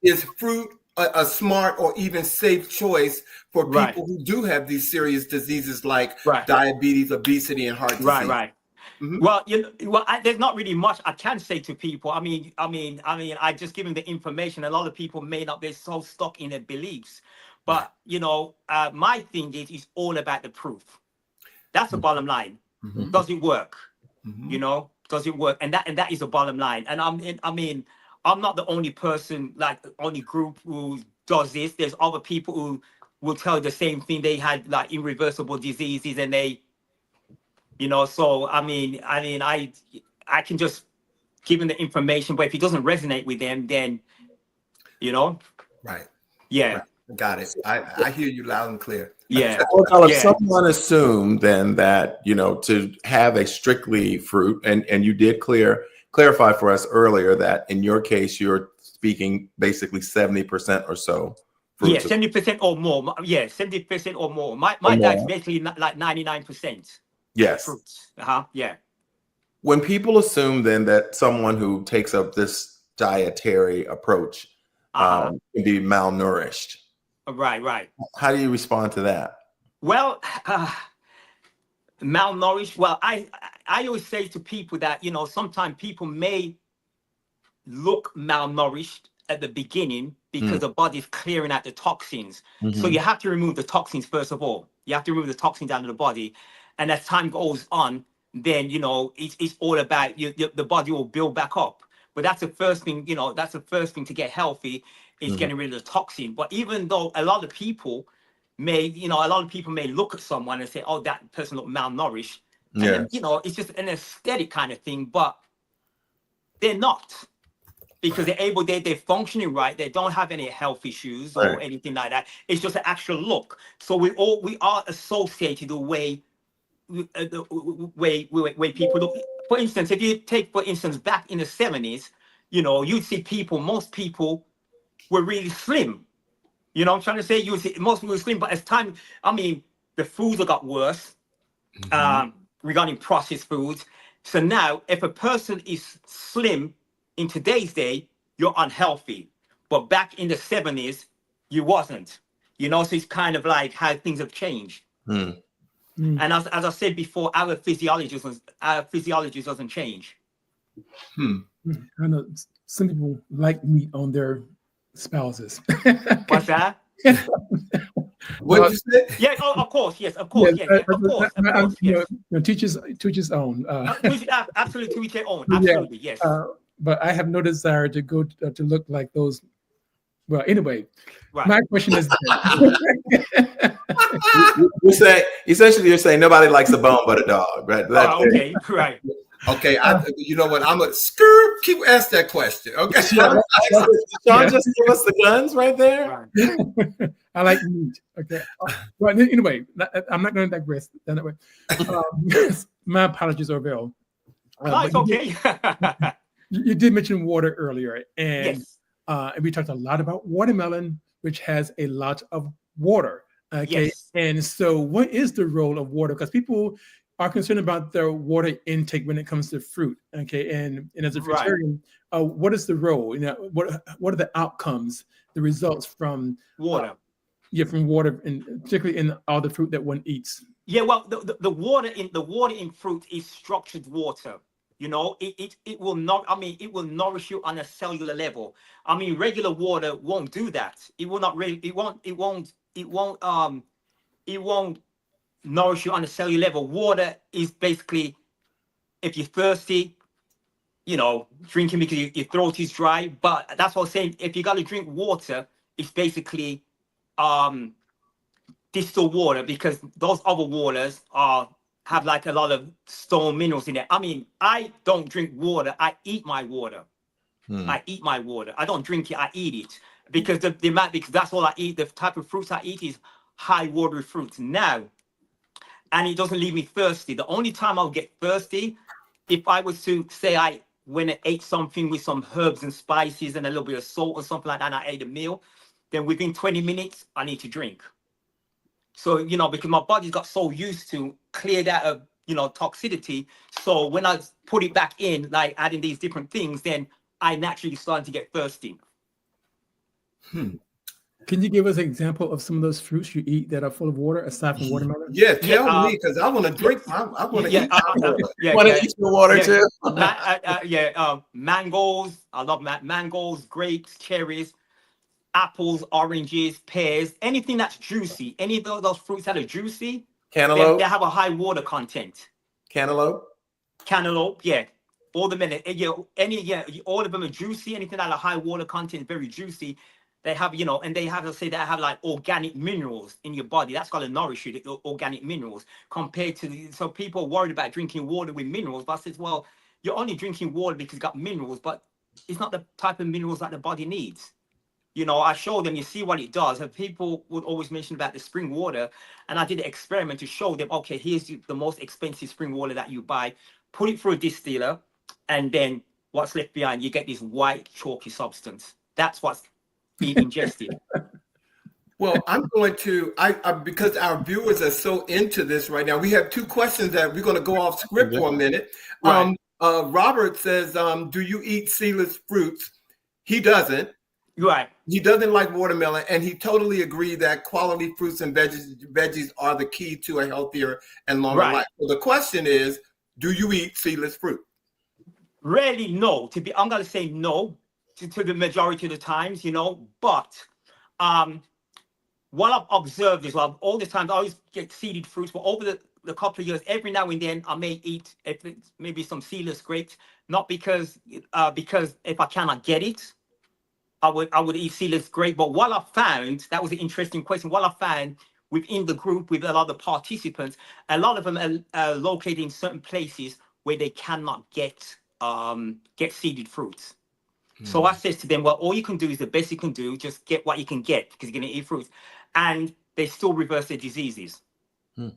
Is fruit a smart or even safe choice for people who do have these serious diseases like diabetes, obesity, and heart disease?
Right. Mm-hmm. Well, there's not really much I can say to people. I mean, I just give them the information. A lot of people may not be so stuck in their beliefs, but my thing is, it's all about the proof. That's the bottom line. Mm-hmm. Does it work? Mm-hmm. Does it work? And that is the bottom line. And I'm not the only person, like only group who does this. There's other people who will tell you the same thing. They had like irreversible diseases and they, so I can just give them the information, but if it doesn't resonate with them, then,
Right.
Yeah.
Right. Got it. I hear you loud and clear.
Yeah.
Well, if someone assumed then that, to have a strictly fruit, and you did clarify for us earlier that in your case, you're speaking basically 70% or so.
Yeah, 70% or more. Yeah, 70% or more. My diet's basically like 99%.
Yes.
Fruits. Yeah.
When people assume then that someone who takes up this dietary approach can be malnourished.
Right.
How do you respond to that?
Well, malnourished. Well, I always say to people that, sometimes people may look malnourished at the beginning because the body's clearing out the toxins. Mm-hmm. So you have to remove the toxins first of all. You have to remove the toxins out of the body. And as time goes on, then, it's all about the body will build back up. But that's the first thing, that's the first thing to get healthy is getting rid of the toxin. But even though a lot of people may look at someone and say, oh, that person look malnourished. Yeah. And then, it's just an aesthetic kind of thing, but they're not. Because they're functioning right. They don't have any health issues or anything like that. It's just an actual look. So we are associated the way people look. For instance, if you take, for instance, back in the 70s, you'd see most people were really slim. You know what I'm trying to say? You see, most people were slim, but as time, I mean, the foods have got worse regarding processed foods. So now, if a person is slim in today's day, you're unhealthy. But back in the 70s, you wasn't. You know, so it's kind of like how things have changed.
Mm.
And as I said before, our physiology doesn't change.
I know some people like meat on their spouses.
What's that?
What did you say?
Yeah, oh, of course, yes, of course, yes, of course, yes.
Teachers own.
Absolutely, to each their own.
Yeah.
Absolutely, yes.
But I have no desire to go to look like those. Well, anyway,
Right.
my question is,
You say essentially you're saying nobody likes a bone but a dog, right?
Okay, right.
Okay, you know what? I'm a keep ask that question. Okay.
Sean just give us the guns right there.
Right.
I like meat. Okay. But anyway, I'm not going to digress that way. My apologies, Orvel.
No, it's okay.
You did mention water earlier, and
Yes.
And we talked a lot about watermelon, which has a lot of water. Okay.
Yes.
And so, what is the role of water? Because people are concerned about their water intake when it comes to fruit. Okay. And as a
Right.
fruitarian, what is the role? You know, what are the outcomes, the results from
Water.
from water, and particularly in all the fruit that one eats?
Yeah, well, the water in fruit is structured water. You know, it will not. I mean, it will nourish you on a cellular level. I mean, regular water won't do that. It will not really. It won't nourish you on a cellular level. Water is basically, if you're thirsty, you know, drinking because your throat is dry. But that's what I'm saying. If you got to drink water, it's basically distilled water, because those other waters have like a lot of stone minerals in it. I mean, I don't drink water. I eat my water. I eat my water. I don't drink it. I eat it because because that's all I eat. The type of fruits I eat is high watery fruits now, and it doesn't leave me thirsty. The only time I'll get thirsty, if I was to say I went and ate something with some herbs and spices and a little bit of salt or something like that, and I ate a meal, then within 20 minutes I need to drink. So, you know, because my body's got so used to clear that of, you know, toxicity. So when I put it back in, like adding these different things, then I naturally started to get thirsty.
Can you give us an example of some of those fruits you eat that are full of water aside from watermelon?
Yeah, tell me, because I want to drink. I want to eat.
Want to eat the water too?
Mangoes. I love mangoes, grapes, cherries, apples, oranges, pears, anything that's juicy. Any of those fruits that are juicy,
Cantaloupe.
they have a high water content.
Cantaloupe,
yeah. All the minute, all of them are juicy. Anything that a high water content, very juicy. They have, you know, and they have to say that have like organic minerals in your body. That's got to nourish you, the organic minerals, compared to so people are worried about drinking water with minerals. But I says, well, you're only drinking water because it's got minerals, but it's not the type of minerals that the body needs. You know, I show them, you see what it does. And people would always mention about the spring water. And I did an experiment to show them, okay, here's the most expensive spring water that you buy. Put it through a distiller. And then what's left behind, you get this white chalky substance. That's what's being ingested.
Well, I'm going to, because our viewers are so into this right now, we have two questions that we're going to go off script for a minute.
Right.
Robert says, do you eat seedless fruits? He doesn't.
Right.
He doesn't like watermelon, and he totally agreed that quality fruits and veggies are the key to a healthier and longer life. So the question is, do you eat seedless fruit?
Rarely, no. I'm gonna say no to the majority of the times, you know. But what I've observed is, well, all the time I always get seeded fruits, but over the couple of years, every now and then I may eat maybe some seedless grapes, not because if I cannot get it, I would eat seedless grape. But what I found, that was an interesting question. What I found within the group with a lot of the participants, a lot of them are located in certain places where they cannot get seeded fruits. So I said to them, well, all you can do is the best you can do, just get what you can get, because you're going to eat fruits, and they still reverse their diseases.
Wow.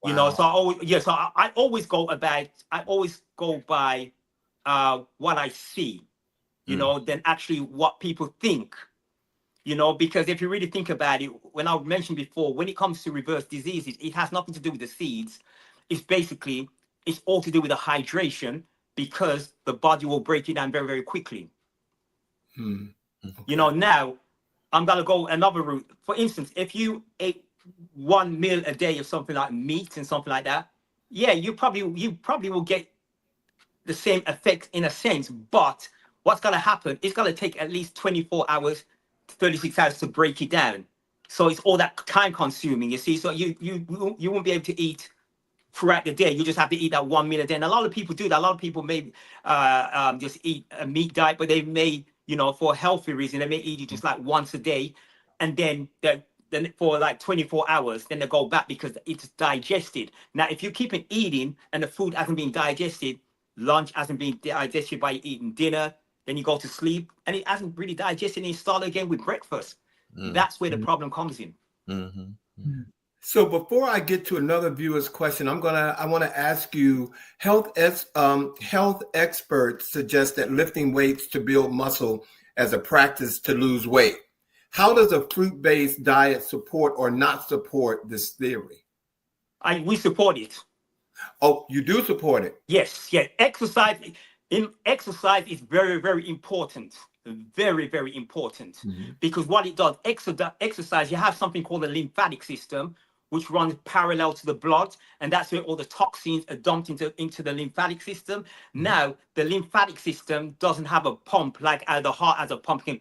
You know, so I always go by what I see, you know, than actually what people think. You know, because if you really think about it, when I mentioned before, when it comes to reverse diseases, it has nothing to do with the seeds. It's all to do with the hydration, because the body will break it down very, very quickly. You know, now I'm gonna go another route. For instance, if you ate one meal a day of something like meat and something like that, yeah, you probably will get the same effect in a sense. But what's gonna happen? It's gonna take at least 24 hours, 36 hours to break it down. So it's all that time consuming. You see, so you won't be able to eat throughout the day. You just have to eat that one meal a day. And a lot of people do that. A lot of people may just eat a meat diet, but they may, you know, for a healthy reason, they may eat it just like once a day, and then for like 24 hours, then they go back because it's digested. Now, if you keep on eating and the food hasn't been digested, lunch hasn't been digested by eating dinner, then you go to sleep and it hasn't really digested, and you start again with breakfast. That's where the problem comes in.
So before I get to another viewer's question, I want to ask you, health experts suggest that lifting weights to build muscle as a practice to lose weight. How does a fruit-based diet support or not support this theory?
We support it.
Oh, you do support it?
Yes. Exercise is very, very important. Very, very important. Because what it does, exercise, you have something called the lymphatic system, which runs parallel to the blood, and that's where all the toxins are dumped into the lymphatic system. Now, the lymphatic system doesn't have a pump like the heart has a pump, can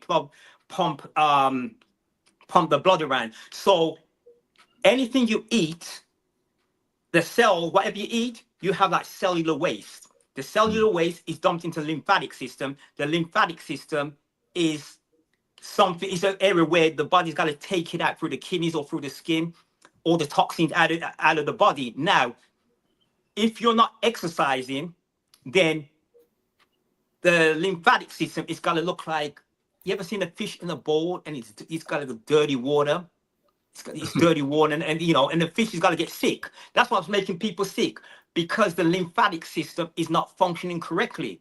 pump the blood around. So anything you eat, whatever you eat, you have like cellular waste. The cellular waste is dumped into the lymphatic system. The lymphatic system is an area where the body's got to take it out through the kidneys or through the skin, all the toxins out of the body. Now, if you're not exercising, then the lymphatic system is got to look like, you ever seen a fish in a bowl and it's got like dirty water? It's dirty water, and you know, and the fish has got to get sick. That's what's making people sick, because the lymphatic system is not functioning correctly.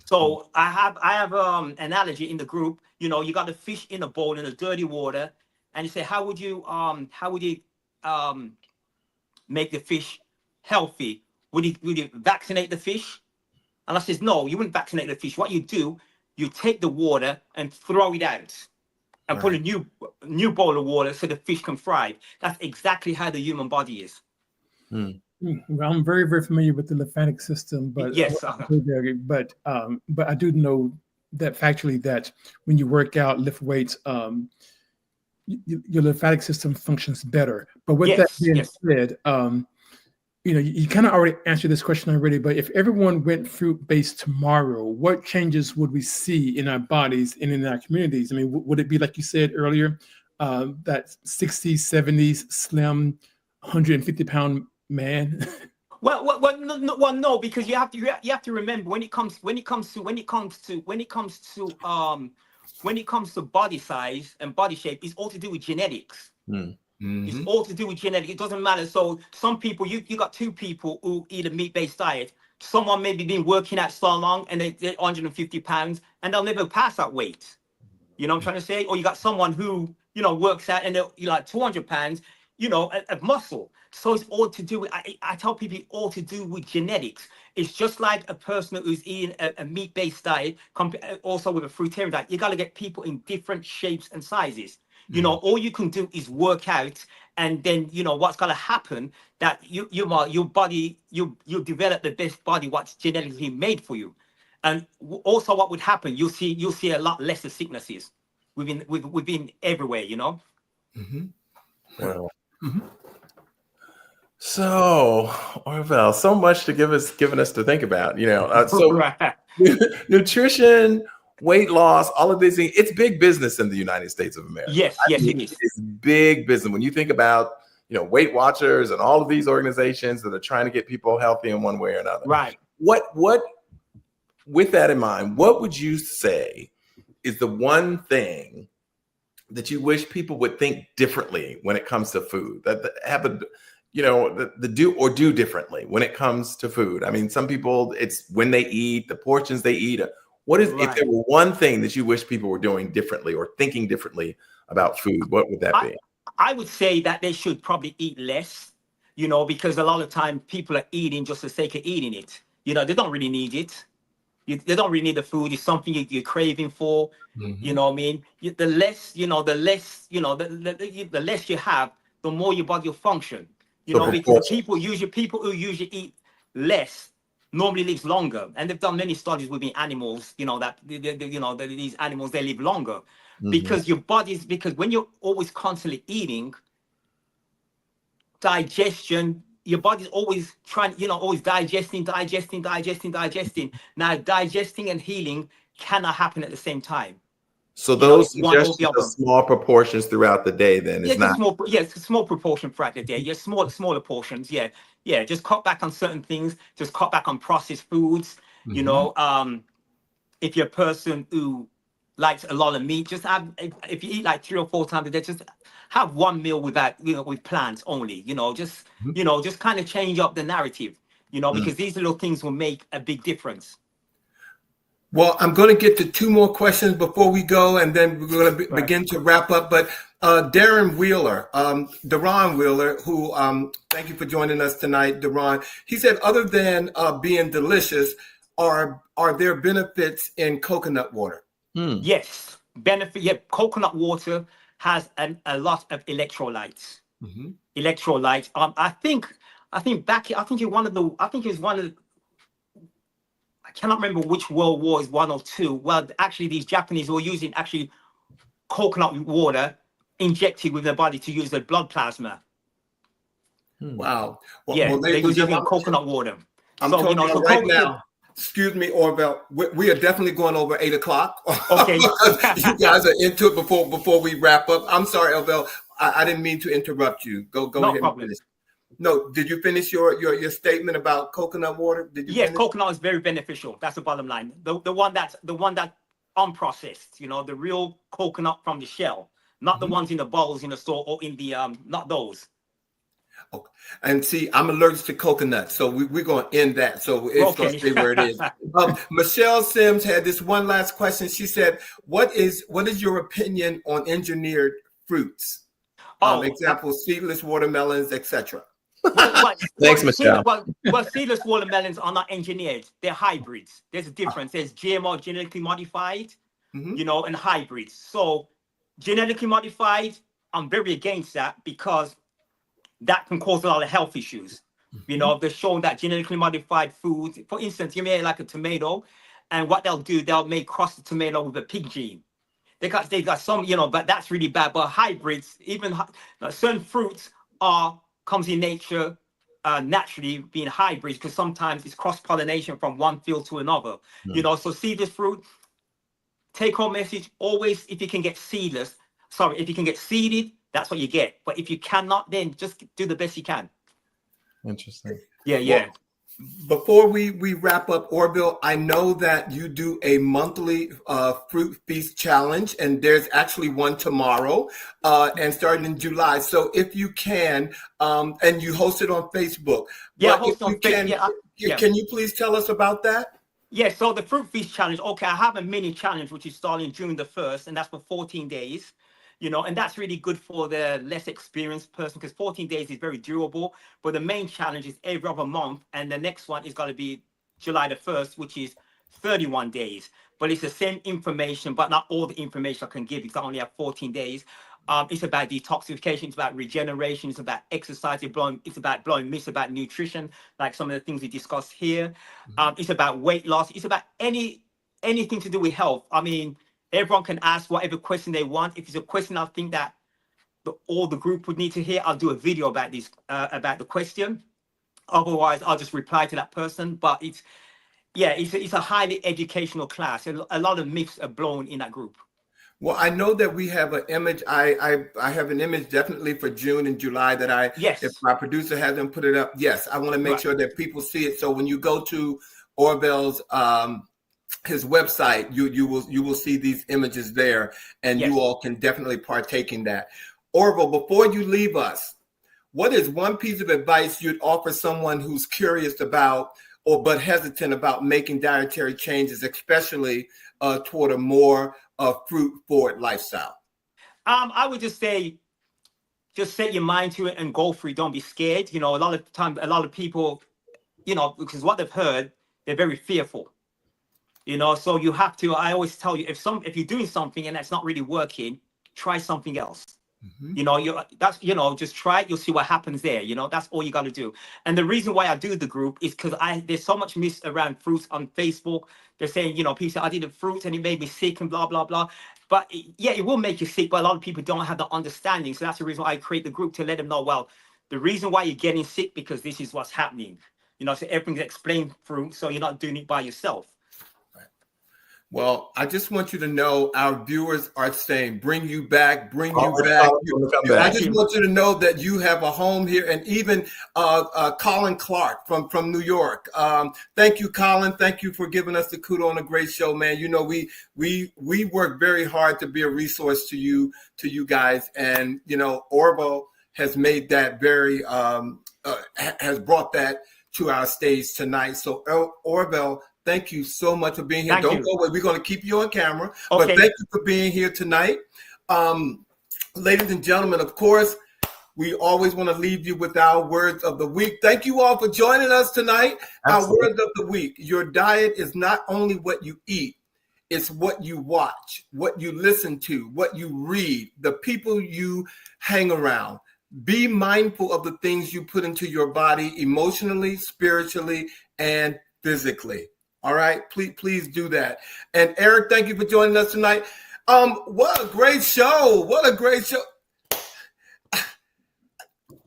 So I have analogy in the group. You know, you got the fish in a bowl in the dirty water, and you say, how would you make the fish healthy? Would you vaccinate the fish? And I says, no, you wouldn't vaccinate the fish. What you do, you take the water and throw it out, and put a new bowl of water so the fish can thrive. That's exactly how the human body is.
Well, I'm very, very familiar with the lymphatic system, but
yes,
but I do know that factually that when you work out, lift weights, your lymphatic system functions better. But with that being said, you know, you kind of already answered this question already, but if everyone went fruit-based tomorrow, what changes would we see in our bodies and in our communities? I mean, would it be like you said earlier, that 60s, 70s, slim, 150-pound man?
No, because you have to remember, when it comes to body size and body shape, it's all to do with genetics. It's all to do with genetics. It doesn't matter. So some people, you got two people who eat a meat-based diet. Someone maybe been working out so long and they're 150 pounds and they'll never pass that weight. You know what I'm trying to say? Or you got someone who, you know, works out and they're like 200 pounds, you know, of muscle. So it's all to do with, I tell people, it's all to do with genetics. It's just like a person who's eating a meat-based diet, also with a fruitarian diet. You got to get people in different shapes and sizes. You know, all you can do is work out, and then, you know, what's going to happen, that your body, you develop the best body what's genetically made for you. And also what would happen, you'll see a lot less of sicknesses within everywhere, you know.
Wow. So, Orvel, so much to given us to think about, you know. So nutrition, weight loss, all of these things, it's big business in the United States of America.
Yes, it is.
It's big business. When you think about, you know, Weight Watchers and all of these organizations that are trying to get people healthy in one way or another.
Right.
What, with that in mind, what would you say is the one thing that you wish people would think differently when it comes to food, that have a, you know, the do differently when it comes to food? I mean, some people, it's when they eat, the portions they eat. What is, if
Right.
there were one thing that you wish people were doing differently or thinking differently about food, what would that be?
I would say that they should probably eat less, because a lot of time people are eating just for the sake of eating it. They don't really need it. They don't really need the food. It's something you're craving for. You know what I mean? The less, the less you have, the more your body will function.
So
Because the
proportion.
people who usually eat less normally lives longer, and they've done many studies with the animals. That these animals, they live longer because because when you're always constantly eating, digestion, your body's always trying, always digesting. Now, digesting and healing cannot happen at the same time.
So those
It's one or the
suggestions are
other.
small proportions throughout the day, then
Yeah,
is not.
it's a small proportion throughout the day. Yeah, smaller portions. Yeah. Just cut back on certain things. Just cut back on processed foods. If you're a person who likes a lot of meat, just have, if you eat like 3 or 4 times a day, just have one meal without, with plants only. Just kind of change up the narrative. Because these little things will make a big difference.
Well, I'm going to get to 2 more questions before we go, and then we're going to begin to wrap up. But Darren Wheeler, Deron Wheeler, who thank you for joining us tonight, Deron. He said, other than being delicious, are there benefits in coconut water?
Yes, benefit. Yeah, coconut water has a lot of electrolytes. Electrolytes. I think I cannot remember which World War is 1 or 2. Well, actually, these Japanese were using coconut water injected with their body to use their blood plasma.
Wow.
Well, they were using coconut water.
I'm telling you right now. Excuse me, Orvel. We are definitely going over 8 o'clock.
Okay.
You guys are into it before we wrap up. I'm sorry, Orvel. I didn't mean to interrupt you. Go ahead and finish. No, did you finish your statement about coconut water? Did you?
Yes, coconut is very beneficial. That's the bottom line. The one that unprocessed, the real coconut from the shell, not the ones in the bowls in the store or in the not those.
Okay. And see, I'm allergic to coconut, so we're going to end that. So it's going to stay where it is. Michelle Sims had this one last question. She said, "What is your opinion on engineered fruits? Example, seedless watermelons, etc."
Thanks, Michelle.
Seedless watermelons are not engineered; they're hybrids. There's a difference. There's GMO, genetically modified, and hybrids. So, genetically modified, I'm very against that because that can cause a lot of health issues. They're showing that genetically modified foods, for instance, you may like a tomato, and what they'll do, they'll make cross the tomato with a pig gene. They've got some, but that's really bad. But hybrids, even certain fruits comes in nature naturally being hybrids because sometimes it's cross-pollination from one field to another. So seedless fruit, take-home message, always, if you can get seeded, that's what you get. But if you cannot, then just do the best you can.
Interesting.
Yeah.
Well, before we wrap up, Orvel, I know that you do a monthly fruit feast challenge, and there's actually one tomorrow, and starting in July. So if you can, and you host it on Facebook.
Yeah,
but if you can, can you please tell us about that?
Yeah, so the fruit feast challenge. Okay, I have a mini challenge which is starting June the 1st, and that's for 14 days. And that's really good for the less experienced person because 14 days is very durable. But the main challenge is every other month. And the next one is going to be July the 1st, which is 31 days. But it's the same information, but not all the information I can give because I only have 14 days. It's about detoxification. It's about regeneration. It's about exercise. It's about blowing myths about nutrition, like some of the things we discussed here. It's about weight loss. It's about anything to do with health. I mean, everyone can ask whatever question they want. If it's a question I think that all the group would need to hear, I'll do a video about this, about the question. Otherwise, I'll just reply to that person. But it's a highly educational class. A lot of myths are blown in that group.
Well, I know that we have an image. I have an image definitely for June and July that if my producer has them put it up. Yes, I want to make sure that people see it. So when you go to Orvel's his website, you will see these images there, and you all can definitely partake in that. Orvel, before you leave us, what is one piece of advice you'd offer someone who's curious about but hesitant about making dietary changes, especially toward a more fruit-forward lifestyle?
I would just say, just set your mind to it and go for it. Don't be scared. You know, a lot of time, a lot of people, you know, because what they've heard, they're very fearful. You know, so you have to. I always tell you, if you're doing something and that's not really working, try something else.
Mm-hmm.
You know, just try it. You'll see what happens there. You know, that's all you got to do. And the reason why I do the group is because there's so much myth around fruits on Facebook. They're saying, you know, people say I did the fruit and it made me sick and blah blah blah. But yeah, it will make you sick. But a lot of people don't have the understanding. So that's the reason why I create the group, to let them know. Well, the reason why you're getting sick, because this is what's happening. You know, so everything's explained through. So you're not doing it by yourself.
Well, I just want you to know our viewers are saying, bring you back, bring you back. I just want you to know that you have a home here. And even Colin Clark from New York. Thank you, Colin. Thank you for giving us the kudo on a great show, man. You know, we work very hard to be a resource to you guys. And, you know, Orvel has made that very, has brought that to our stage tonight. So Orvel, thank you so much for being here. Don't go away. We're going to keep you on camera. Okay. But thank you for being here tonight. Ladies and gentlemen, of course, we always want to leave you with our words of the week. Thank you all for joining us tonight. Absolutely. Our words of the week. Your diet is not only what you eat, it's what you watch, what you listen to, what you read, the people you hang around. Be mindful of the things you put into your body emotionally, spiritually, and physically. All right, please do that. And Eric, thank you for joining us tonight. What a great show. What a great show.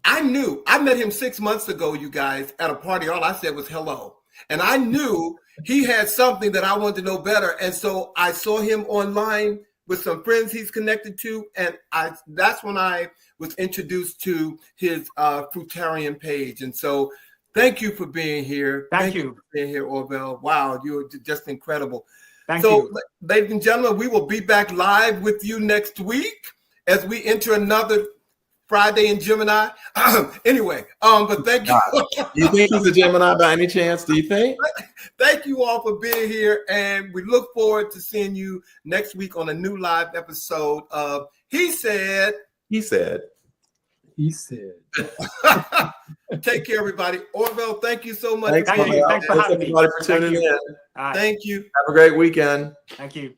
I met him 6 months ago, you guys, at a party. All I said was hello. And I knew he had something that I wanted to know better. And so I saw him online with some friends he's connected to. And that's when I was introduced to his Frutarian page. And so thank you for being here.
Thank you
for being here, Orvel. Wow, you're just incredible.
Thank you.
Ladies and gentlemen, we will be back live with you next week as we enter another Friday in Gemini. Anyway, but thank you.
You think he's a Gemini by any chance? Do you think?
Thank you all for being here, and we look forward to seeing you next week on a new live episode of He Said.
He Said.
He said.
Take care, everybody. Orvel, thank you so much.
Thanks for having me.
Thank you.
Have a great weekend.
Thank you.